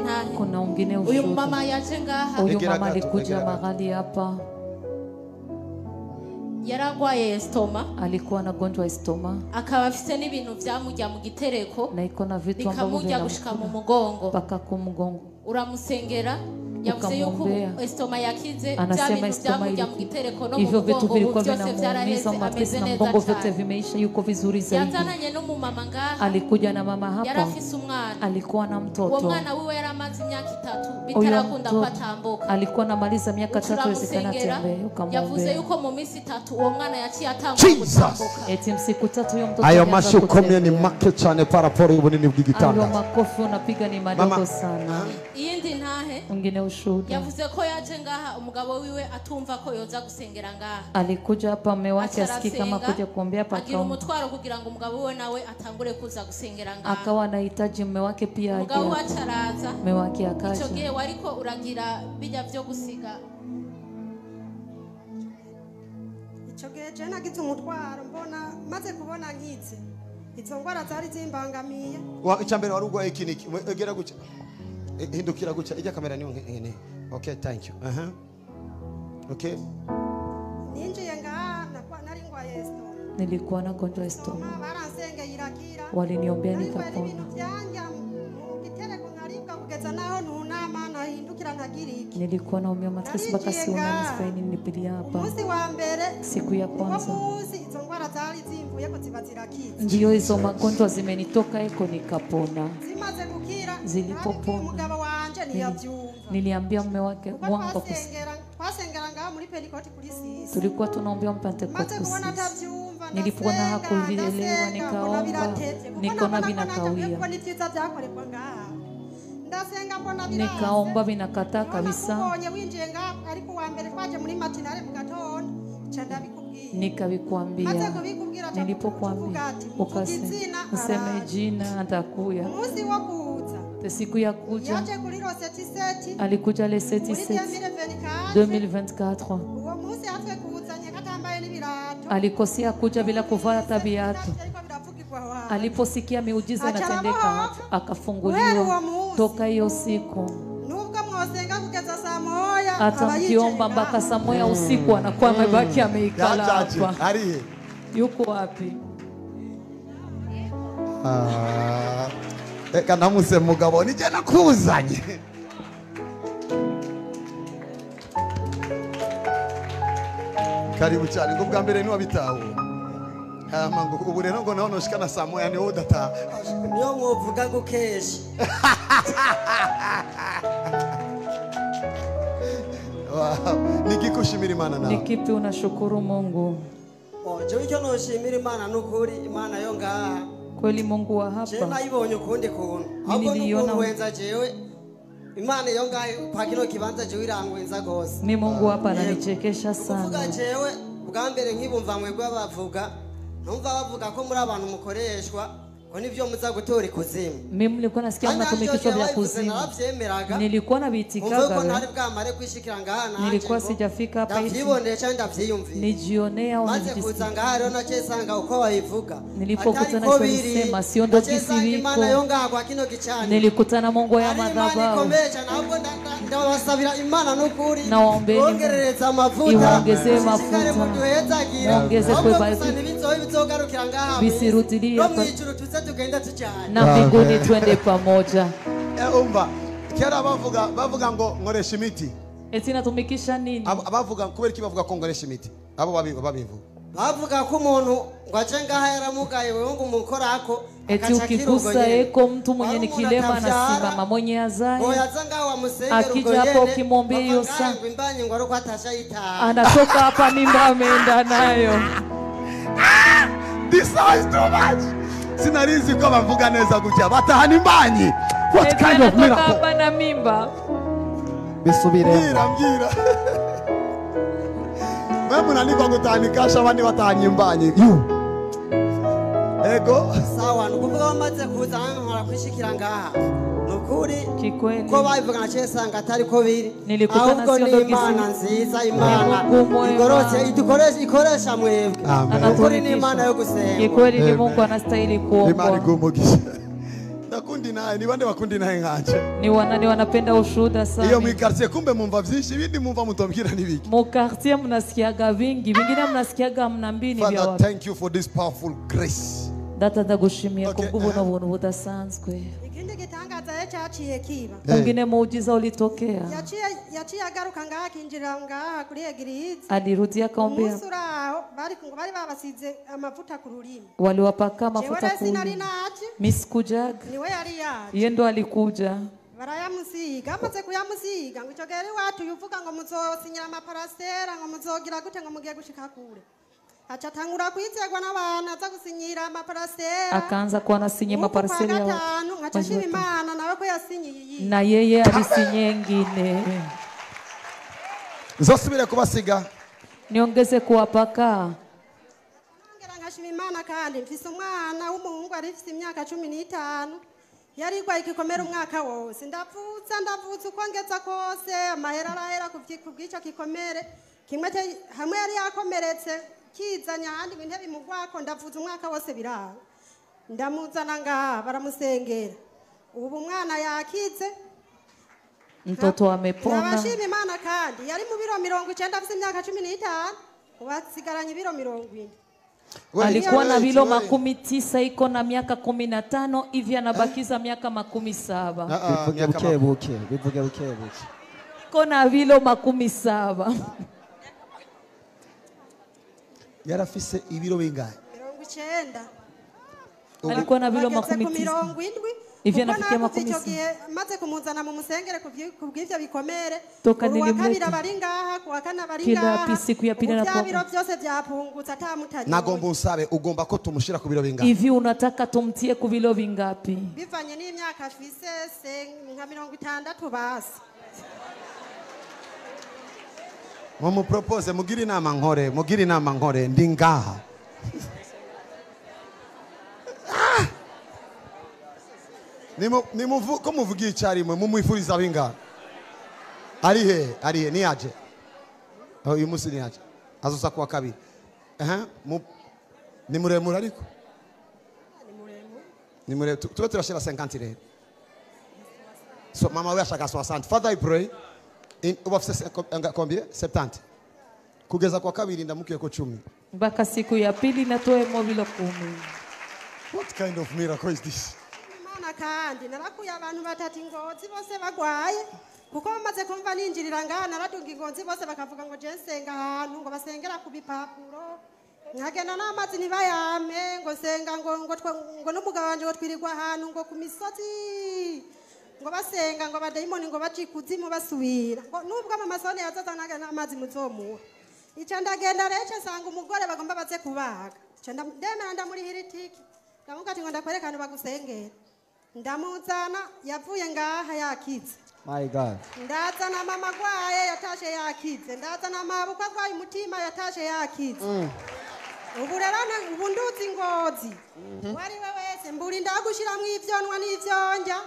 ntahe. Kuna wengine Uyu mama yaje ngaha. Uyu mama alikuja mahali hapa. Yaragwaye estoma. Alikuwa anagonjwa estoma. Akaba afite n'ibintu byamujya mu gitereko. Na iko na vitu ambavyo vinamujya mu mugongo. Paka ku mugongo. Uramusengera. Yavuze yuko estoma yakize. Anasema estoma ilikuwa. Hivyo vitu vilikuwa vinamuumiza matresi na mgongo vyote vimeisha, yuko vizuri zaidi. Yazananye n'umumama ngaha. Alikuja na mama hapa. Yarafise umwana. Alikuwa na mtoto. Uwo mwana wiwe yaramaze imyaka 3 bitarakunda kwatambuka. Alikuwa anamaliza miaka 3 wezekana tembee. Ukamwombea. Yavuze yuko mu minsi 3 uwo mwana yaciye atambuka gutambuka. Eti msiku 3 uyo mtoto. Ayo mashukomye ni make cyane paraporo y'ubunini bw'igitanda. Ayo makofi unapiga ni madogo sana. Iyindi ntahe. Ungine ushuhuda. Yavuze ko yaje ngaha umugabo wiwe atumva ko yoza gusengera ngaha. Alikuja hapa mume wake asikii kama kuja kuombea paka. Agira umutwaro kugira ngo umugabo we nawe atangure kuza gusengera ngaha. Akawa anahitaji mume wake pia aje. Umugabo wacaraza. Mume wake akaje. Ico gihe wariko uragira bijya byo gusiga. Ico gihe je nagize umutwaro mbona maze kubona nkize. Izo ngwara zari zimbangamiye. Icyambere wari ugwaye kiniki. Egera guca. Hindukira guca. Ijya kamera niyo ngene. Okay, thank you. Okay. Ninjiye ngaha nari ngwaye estoma. Nilikuwa na gonjwa estoma. Baransenge irakira. Waliniombea nikapona. Nilikuwa naumia matresi mpaka siona nisifanye nilipilia hapa. Siku ya kwanza. Ndio hizo magonjwa zimenitoka eko nikapona. Zilipopona. Niliambia mume wake wangu tulikuwa tunaombea Pentecost. Nilipoona hakuvielewa nikaomba, nikaona vinakawia. Nikaomba vinakataa kabisa. Nikavikwambia. Nilipokuambia useme jina atakuya. Siku ya kuja alikuja le 7 2024. Alikosia kuja bila kuvaa tabiatu. Aliposikia miujiza inatendeka akafunguliwa toka hiyo siku. Hata mkiomba mpaka saa moja usiku anakuwa amebaki ameikala hapa. Yuko wapi? Eka namuse mugabo nije nakuzanye. Karibu cyane ngo bwa mbere ni wabitaho. Mango ubu rero ngo naho noshikana saa moya ni udata. Niyo mwovuga gukeshi. Nikikushimira Imana nawe. Nikipi unashukuru Mungu? Je icyo noshimira Imana nukuri Imana yo ngaha. Kweli Mungu wa hapa. Je nayibonye ukundi kuntu. Ahubwo nukuwenza jewe. Imana yo ngaha kwa kino kibanza jewe irangwenza gose. Ni Mungu hapa ananichekesha sana. Kuvuga jewe bwa mbere nkibumva mwebwe bavuga numva bavuga ko muri abantu mukoreshwa ko nivyo muza gutora ikuzimu. Mimi nilikuwa nasikia mnatumikishwa vya kuzimu. Nilikuwa nabitikaga. Nilikuwa sijafika hapa hivi. Nijionea au nijisikia. Nilipokutana tulisema sio ndo jinsi viko. Nilikutana Mungu ya madhabahu. Naombeni iwaongezee mafuta. Muongeze kwa visirudilie na mbinguni twende pamoja. Umba kera bavuga ngo ngoresha imiti. Eti natumikisha nini? Abavuga kubera iki bavuga ko ngoresha imiti? Abo babivuga. Bavuga ko umuntu ngwaje ngaha yaramugaye wewe ngo umukorako. Eti ukigusa eko mtu mwenye ni kilema anasimama mwenye azaye. Akija hapo ukimwombea hiyo saa. Anatoka hapa mimba ameenda nayo. This is too much. Sinarizi ko bavuga neza gutya batahana imbanyi. What kind of miracle? Hapa na mimba. Bisubire. Mbira. Mama naniko gutanikasha abandi batahanye imbanyi. Ego. Sawa nukuvuga bamaze kuza nkora kwishikira ngaha. Nukuri ko babivuga nacesanga atari ko biri. Nilikutana sio ndo Imana nziza Imana igorotse ikoresha mwebwe. Nukuri ni Imana yo gusenga. Ikweli ni Mungu anastahili kuomba. Imana igumugisha. Ndakundi inaye, ni bande bakundi inaye nganje. Ni wanani wanapenda ushuhuda sana. Iyo mwikartie kumbe mumva vyinshi ibindi mumva mutombwira nibiki. Mu quartier mnasikiaga vingi, vingine mnasikiaga mnambini vya Father, watu. thank you for this powerful grace. Data ndagushimia kubw'ubuntu buntu budasanzwe. ikindi gitangaza cyaciye kiba Mwingine muujiza ulitokea. yaciye agaruka ngaha akinjira ngaha kuri egirize Alirudia akaombea. umusuraho bari babasize amavuta ku rurimi Waliwapaka mafuta jewe sinari kuli. naje Miskujaga. niwe yari yaje Yeye ndo alikuja. barayamusiga amaze kuyamusiga ngo icyo gari watu yuvuga ngo muzosinyira amaparasera ngo muzogira gute ngo mugiye gushika kure acha tangura kwizegwa n'abantu aza gusinyira amaparasera Akaanza kuwa nasinye maparasera ya watu ngaca shima Imana nawe ko yasinyiye iyi na yeye alisinye ngine. Nzosubire kubasiga. Niongeze kuwapaka. ngera nkashima Imana kandi mfise umwana w'umuhungu ari mfise imyaka 15 yari gwa ikikomera umwaka wose ndavutsa uko ngeza kose amahera arahera kubw'icyo kikomere kimwe hamwe yari yakomeretse kizanya handi intebe imugwako ndavuza umwaka wose biraha ndamuzana ngaha baramusengera ubu umwana yakize Mtoto amepona. nabashima Imana kandi yari mu biro 90 afite imyaka 15 wasigaranye biro 20 Alikuwa na vilo 19 iko na miaka 15 hivi anabakiza miaka 17. Bivuge buke. Iko na vilo 17. Yarafise ibiro bingahe? 90 Alikuwa na vilo 19. Hivi anafikia 17. maze kumuzana mu musengere kubw'ivyo bikomere Toka nilimleta. kabira bari ngaha kuwa kana bari Kila ngaha siku ya pili na biro byose byapungutse atamutanye Nagomba usabe ugomba ko tumushira ku biro bingahe? Hivi unataka tumtie ku vilo vingapi? bivanye n'imyaka afise nka 60 basi Mumu propose mugiri inama nkore ndi ngaha. Nimu ko muvugiye icyarimwe mumwifuriza bingahe? Ari he ni yaje. Uyu munsi ni yaje. Azoza kuwa kabiri. Ni muremure ariko. Ni muremure. Tuwe turashira 50 rero. So mama we ashaka 60. Father I pray in ubafise combien 70. Kugeza kwa kabiri ndamukiye ko 10. Mpaka siku ya pili natoe mo vilo 10. What kind of miracle is this? Imana kandi narakuye abantu batatu ingozi bose bagwaye kuko bamaze kumva ninjirira ngaha naradunga ingozi bose bakavuga ngo je nsenga ahantu ngo basengera ku bipapuro nkagenda n'amazi nibayame ngo senga ngo n'umugabo wanje ngo twirirwa ahantu ngo ku misozi ngo basenga ngo abadayimoni ngo bacikuzimu basubira ngo nubwo amamasoni yazazanaga n'amazi muzomuha ico ndagenda rece sanga umugore bagomba baze kubaga ico ndemera ndamuri hiritiki ndavuga ati ngo ndakwerekana bagusengera ndamuzana yavuye ngaha yakize My God. ndazana mama gwaye yatashe yakize ndazana mabuka gwaye umutima yatashe yakize ubu rero ubu nduzi ingozi wari we wese mburi ndagushiramwo ivyonwa n'ivyonja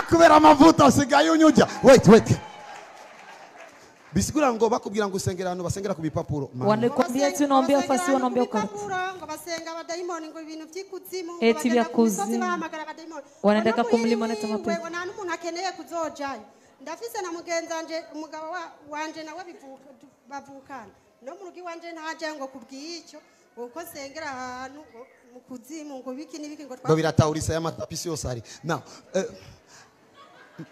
Kubera amavuta usigaye unyujya. Wait. Bisigura ngo bakubwira ngo usengera abantu basengera ku bipapuro. Wanakwambia ati unaombea fasi wanaombea ukati. ngo basenga abadayimoni ngo ibintu vy'ikuzimu Eti vya kuzimu. Wanaendeka kumlima na tamape. ngo nta n'umuntu akeneye kuzojayo ndafise na mugenzanje umugabo wanje nawe bavukana no mu rugi wanje ntaje ngo kubw'icyo uko sengera ahantu mu kuzimu ngo biki n'ibiki ngo Ngo biratahurisa y'amatapisi yose ari. Now,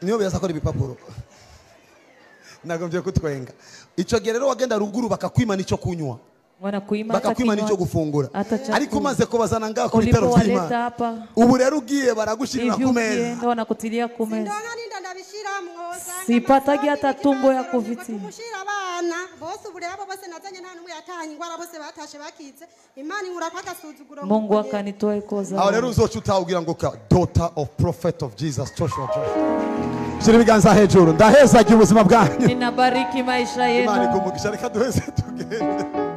niyo beza ko ibipapuro. Nagombye kutwenga. Ico gihe rero wagenda ruguru bakakwima nico kunywa. Bakakwima nico gufungura. Ariko umaze kubazana ngaho ku bitaro by'Imana. Ubu rero ugiye baragushirira ku meza. Ndio wanakutilia ku meza. ndonga ninda ndabishiramwo Sipatagi hata tumbo ya kuviti. kumushira abana bose ubu rero bose nazanye nta numwe yatanye ingwara bose batashe bakize Imana inkura kwa gasuzuguro Mungu akanitoa koza. Aho rero uzocuta ugira ngo ka daughter of prophet of Jesus Joshua. Shira biganza hejuru ndaheza ubuzima bwanyu. Ninabariki maisha yenu. Imana ikumugisha reka duheze tugende.